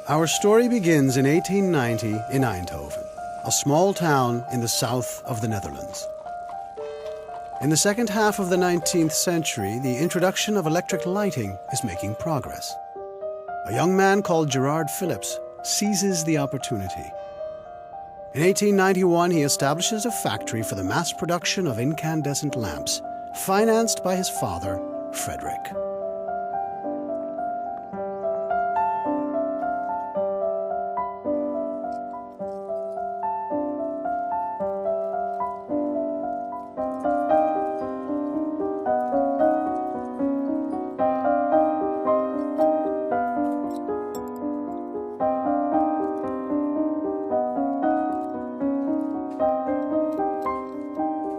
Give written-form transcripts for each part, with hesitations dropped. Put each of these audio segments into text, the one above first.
Our story begins in 1890 in Eindhoven, a small town in the south of the Netherlands. In the second half of the 19th century, the introduction of electric lighting is making progress. A young man called Gerard Philips seizes the opportunity. In 1891, he establishes a factory for the mass production of incandescent lamps, financed by his father, Frederick.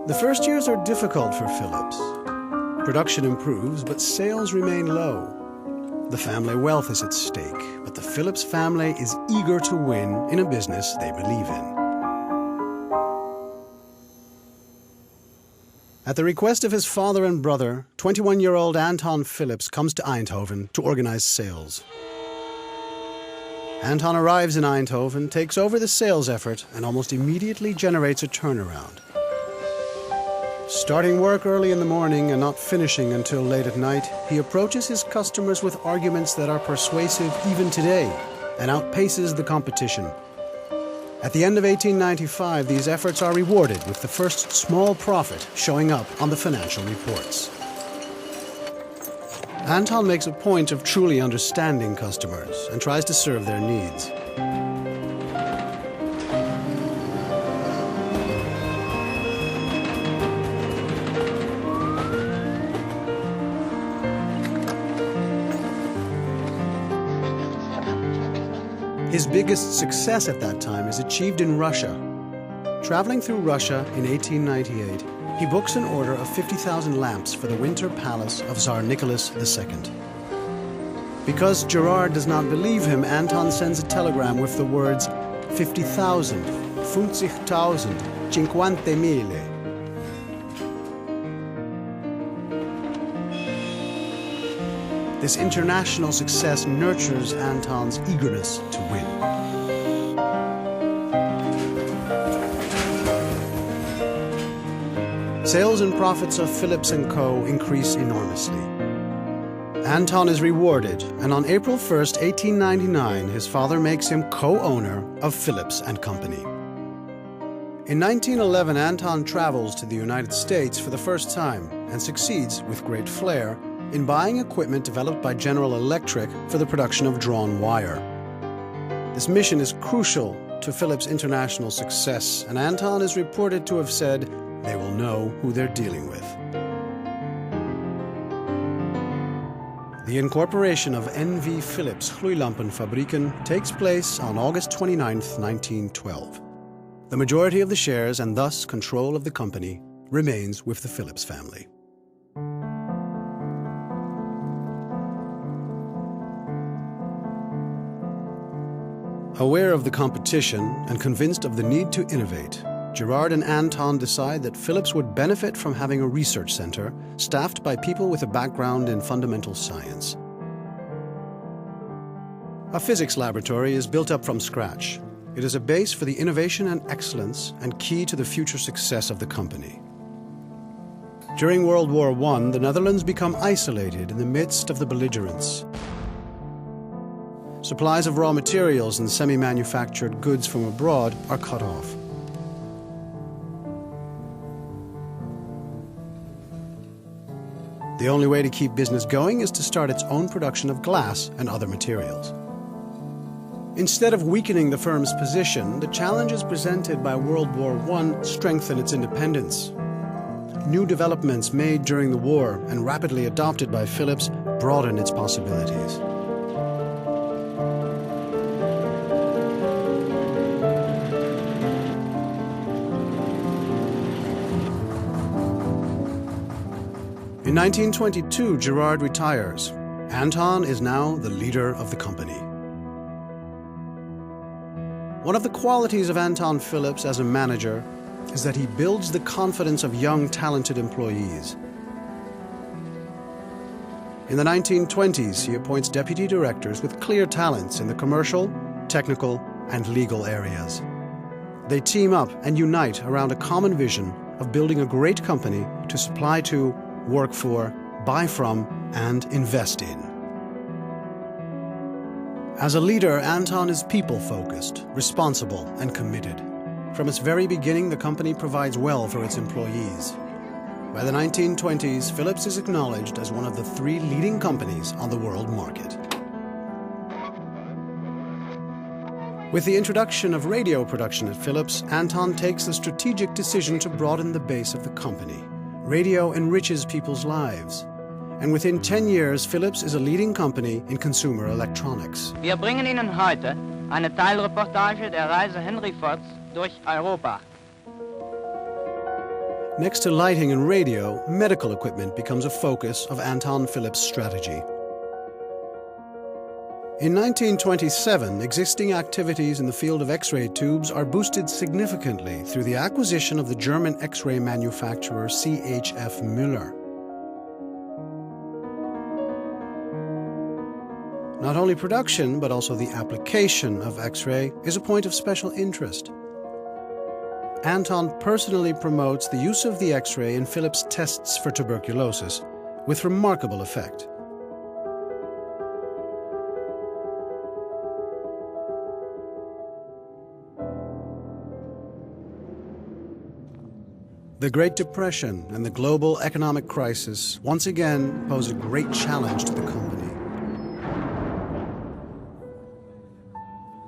The first years are difficult for Philips. Production improves, but sales remain low. The family wealth is at stake, but the Philips family is eager to win in a business they believe in. At the request of his father and brother, 21-year-old Anton Philips comes to Eindhoven to organize sales. Anton arrives in Eindhoven, takes over the sales effort, and almost immediately generates a turnaround. Starting work early in the morning and not finishing until late at night, he approaches his customers with arguments that are persuasive even today and outpaces the competition. At the end of 1895, these efforts are rewarded with the first small profit showing up on the financial reports. Anton makes a point of truly understanding customers and tries to serve their needs. His biggest success at that time is achieved in Russia. Traveling through Russia in 1898, he books an order of 50,000 lamps for the Winter Palace of Tsar Nicholas II. Because Gerard does not believe him, Anton sends a telegram with the words 50,000, 50,000, 50,000. This international success nurtures Anton's eagerness to win. Sales and profits of Philips & Co. increase enormously. Anton is rewarded, and on April 1st, 1899, his father makes him co-owner of Philips & Company. In 1911, Anton travels to the United States for the first time and succeeds, with great flair, in buying equipment developed by General Electric for the production of drawn wire. This mission is crucial to Philips' international success, and Anton is reported to have said, "They will know who they're dealing with." The incorporation of NV Philips Gloeilampenfabrieken takes place on August 29, 1912. The majority of the shares, and thus control of the company, remains with the Philips family. Aware of the competition and convinced of the need to innovate, Gerard and Anton decide that Philips would benefit from having a research center staffed by people with a background in fundamental science. A physics laboratory is built up from scratch. It is a base for the innovation and excellence and key to the future success of the company. During World War I, the Netherlands become isolated in the midst of the belligerents. Supplies of raw materials and semi-manufactured goods from abroad are cut off. The only way to keep business going is to start its own production of glass and other materials. Instead of weakening the firm's position, the challenges presented by World War I strengthen its independence. New developments made during the war and rapidly adopted by Philips broaden its possibilities. In 1922, Gerard retires. Anton is now the leader of the company. One of the qualities of Anton Philips as a manager is that he builds the confidence of young, talented employees. In the 1920s, he appoints deputy directors with clear talents in the commercial, technical, and legal areas. They team up and unite around a common vision of building a great company to supply to, work for, buy from, and invest in. As a leader, Anton is people-focused, responsible, and committed. From its very beginning, the company provides well for its employees. By the 1920s, Philips is acknowledged as one of the 3 leading companies on the world market. With the introduction of radio production at Philips, Anton takes the strategic decision to broaden the base of the company. Radio enriches people's lives. And within 10 years, Philips is a leading company in consumer electronics. Wir bringen Ihnen heute eine Teilreportage der Reise Henry Fords durch Europa. Next to lighting and radio, medical equipment becomes a focus of Anton Philips' strategy. In 1927, existing activities in the field of X-ray tubes are boosted significantly through the acquisition of the German X-ray manufacturer CHF Müller. Not only production, but also the application of X-ray is a point of special interest. Anton personally promotes the use of the X-ray in Philips' tests for tuberculosis, with remarkable effect. The Great Depression and the global economic crisis once again pose a great challenge to the company.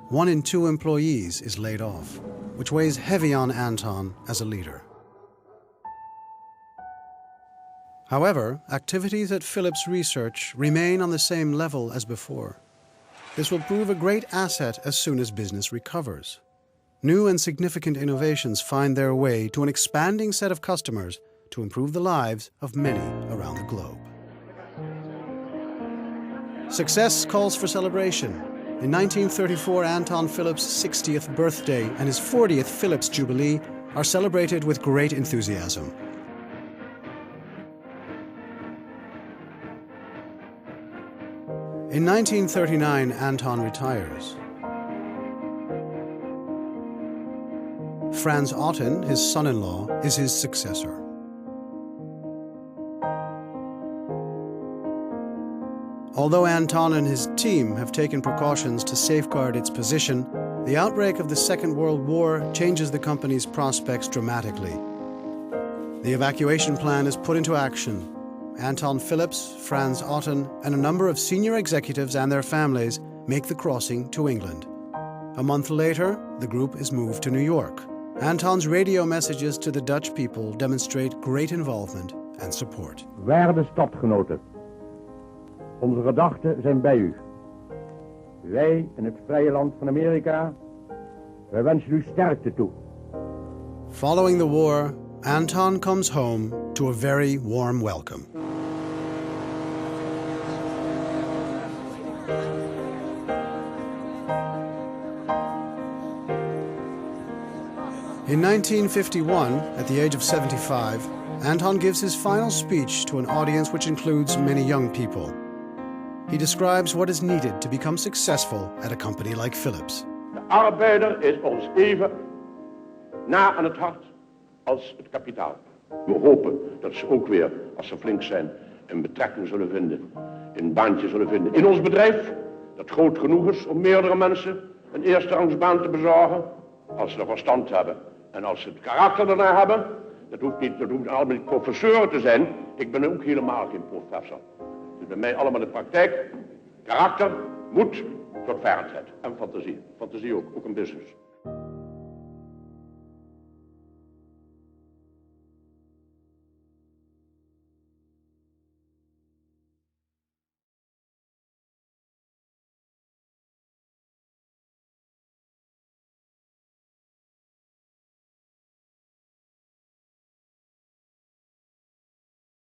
1 in 2 employees is laid off, which weighs heavy on Anton as a leader. However, activities at Philips Research remain on the same level as before. This will prove a great asset as soon as business recovers. New and significant innovations find their way to an expanding set of customers to improve the lives of many around the globe. Success calls for celebration. In 1934, Anton Philips' 60th birthday and his 40th Philips Jubilee are celebrated with great enthusiasm. In 1939, Anton retires. Franz Otten, his son-in-law, is his successor. Although Anton and his team have taken precautions to safeguard its position, the outbreak of the Second World War changes the company's prospects dramatically. The evacuation plan is put into action. Anton Philips, Franz Otten, and a number of senior executives and their families make the crossing to England. A month later, the group is moved to New York. Anton's radio messages to the Dutch people demonstrate great involvement and support. Waarde stadgenoten, onze gedachten zijn bij u. Wij in het vrije land van Amerika, wij wensen u sterkte toe. Following the war, Anton comes home to a very warm welcome. In 1951, at the age of 75, Anton gives his final speech to an audience which includes many young people. He describes what is needed to become successful at a company like Philips. De arbeider is ons even na aan het hart als het kapitaal. We hopen dat ze ook weer, als ze flink zijn, een betrekking zullen vinden, een baantje zullen vinden in ons bedrijf, dat groot genoeg is om meerdere mensen een eerste rangsbaan te bezorgen, als ze er verstand hebben. En als ze het karakter daarna hebben, dat hoeft allemaal niet professeur te zijn. Ik ben ook helemaal geen professor. Het is bij mij allemaal de praktijk. Karakter, moed, voortvarendheid en fantasie. Fantasie ook een business.